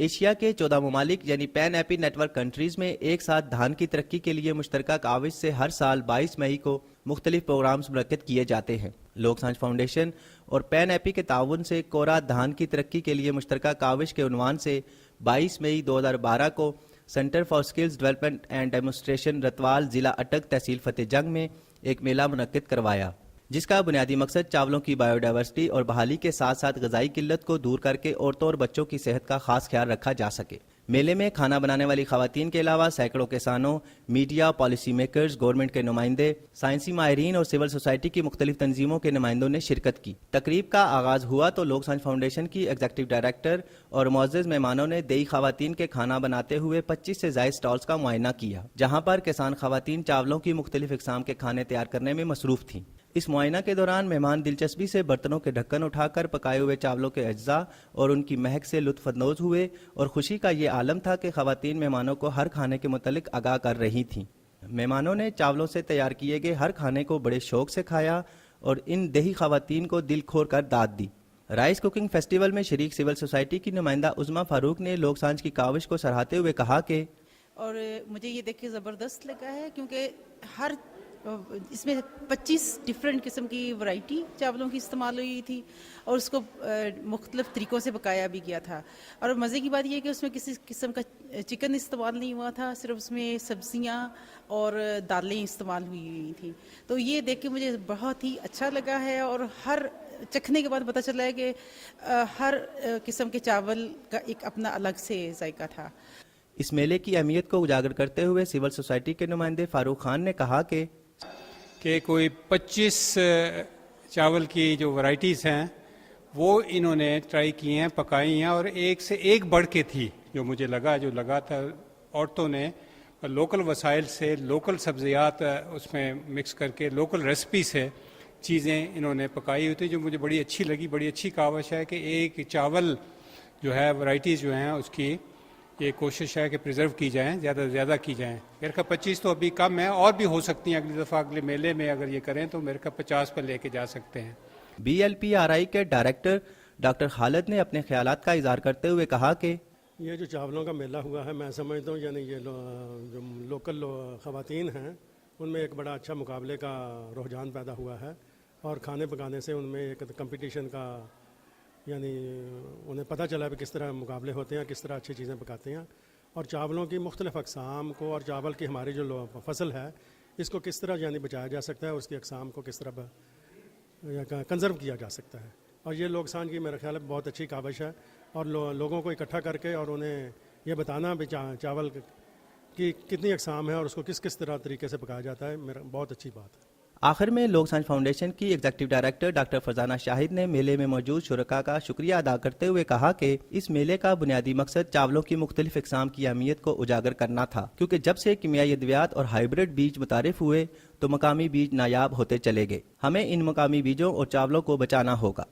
Asia کے 14 ممالک یعنی پین ایپی نیٹ ورک کنٹریز میں ایک ساتھ دھان کی ترقی کے لیے مشترکہ کاوش سے ہر سال 22 مئی کو مختلف پروگرامز منعقد کیے جاتے ہیں۔ لوک سانجھ فاؤنڈیشن اور پین ایپی کے تعاون سے کورا دھان کی ترقی کے لیے مشترکہ کاوش کے عنوان سے 22 مئی 2012 کو centre for skills development and demonstration Ratwal ضلع اٹک تحصیل فتح جنگ میں ایک میلہ منعقد کروایا، جس کا بنیادی مقصد چاولوں کی بائیو ڈائیورسٹی اور بحالی کے ساتھ ساتھ غذائی قلت کو دور کر کے عورتوں اور بچوں کی صحت کا خاص خیال رکھا جا سکے۔ میلے میں کھانا بنانے والی خواتین کے علاوہ سینکڑوں کسانوں، میڈیا، پالیسی میکرز، گورنمنٹ کے نمائندے، سائنسی ماہرین اور سول سوسائٹی کی مختلف تنظیموں کے نمائندوں نے شرکت کی۔ تقریب کا آغاز ہوا تو لوک سانجھ فاؤنڈیشن کی ایگزیکٹو ڈائریکٹر اور معزز مہمانوں نے دیہی خواتین کے کھانا بناتے ہوئے 25 سے زائد سٹالز کا معائنہ کیا، جہاں پر کسان خواتین چاولوں کی مختلف اقسام کے کھانے تیار کرنے میں مصروف تھیں۔ اس معائنہ کے دوران مہمان دلچسپی سے برتنوں کے ڈھکن اٹھا کر پکائے ہوئے چاولوں کے اجزاء اور ان کی مہک سے لطف اندوز ہوئے، اور خوشی کا یہ عالم تھا کہ خواتین مہمانوں کو ہر کھانے کے متعلق آگاہ کر رہی تھیں۔ مہمانوں نے چاولوں سے تیار کیے گئے ہر کھانے کو بڑے شوق سے کھایا اور ان دیہی خواتین کو دل کھول کر داد دی۔ رائس کوکنگ فیسٹیول میں شریک سول سوسائٹی کی نمائندہ عظمیٰ فاروق نے لوک سانجھ کی کاوش کو سراہتے ہوئے کہا کہ اور مجھے یہ دیکھ کے زبردست لگا ہے، کیونکہ ہر اس میں 25 ڈفرینٹ قسم کی ورائٹی چاولوں کی استعمال ہوئی تھی، اور اس کو مختلف طریقوں سے پکایا بھی گیا تھا۔ اور مزے کی بات یہ ہے کہ اس میں کسی قسم کا چکن استعمال نہیں ہوا تھا، صرف اس میں سبزیاں اور دالیں استعمال ہوئی تھیں۔ تو یہ دیکھ کے مجھے بہت ہی اچھا لگا ہے، اور ہر چکھنے کے بعد پتہ چلا ہے کہ ہر قسم کے چاول کا ایک اپنا الگ سے ذائقہ تھا۔ اس میلے کی اہمیت کو اجاگر کرتے ہوئے سول سوسائٹی کے نمائندے فاروق خان نے کہا کہ کوئی 25 چاول کی جو ورائٹیز ہیں وہ انہوں نے ٹرائی کی ہیں، پکائی ہیں، اور ایک سے ایک بڑھ کے تھی۔ جو مجھے لگا تھا عورتوں نے لوکل وسائل سے لوکل سبزیات اس میں مکس کر کے لوکل ریسپی سے چیزیں انہوں نے پکائی ہوئی تھی، جو مجھے بڑی اچھی لگی۔ بڑی اچھی کاوش ہے کہ ایک چاول جو ہے ورائٹیز جو ہیں اس کی یہ کوشش ہے کہ پریزرو کی جائیں، زیادہ سے زیادہ کی جائیں۔ میرے خیال 25 تو ابھی کم ہے، اور بھی ہو سکتی ہیں اگلی دفعہ اگلے میلے میں اگر یہ کریں تو میرے خیال 50 پر لے کے جا سکتے ہیں۔ BLPRI کے ڈائریکٹر ڈاکٹر خالد نے اپنے خیالات کا اظہار کرتے ہوئے کہا کہ یہ جو چاولوں کا میلہ ہوا ہے، میں سمجھتا ہوں یعنی یہ جو لوکل خواتین ہیں ان میں ایک بڑا اچھا مقابلے کا رجحان پیدا ہوا ہے، اور کھانے پکانے سے ان میں ایک کمپٹیشن کا یعنی انہیں پتہ چلا کہ کس طرح مقابلے ہوتے ہیں، کس طرح اچھی چیزیں پکاتے ہیں، اور چاولوں کی مختلف اقسام کو اور چاول کی ہماری جو فصل ہے اس کو کس طرح یعنی بچایا جا سکتا ہے، اور اس کی اقسام کو کس طرح کنزرو کیا جا سکتا ہے۔ اور یہ لوک سانجھ کی میرا خیال ہے بہت اچھی کاوش ہے، اور لوگوں کو اکٹھا کر کے اور انہیں یہ بتانا بھی چاول کی کتنی اقسام ہے اور اس کو کس طرح طریقے سے پکایا جاتا ہے، میرا بہت اچھی بات ہے۔ آخر میں لوک سانجھ فاؤنڈیشن کی ایگزیکٹو ڈائریکٹر ڈاکٹر فرزانہ شاہد نے میلے میں موجود شرکاء کا شکریہ ادا کرتے ہوئے کہا کہ اس میلے کا بنیادی مقصد چاولوں کی مختلف اقسام کی اہمیت کو اجاگر کرنا تھا، کیونکہ جب سے کیمیائی ادویات اور ہائیبرڈ بیج متعارف ہوئے تو مقامی بیج نایاب ہوتے چلے گئے۔ ہمیں ان مقامی بیجوں اور چاولوں کو بچانا ہوگا۔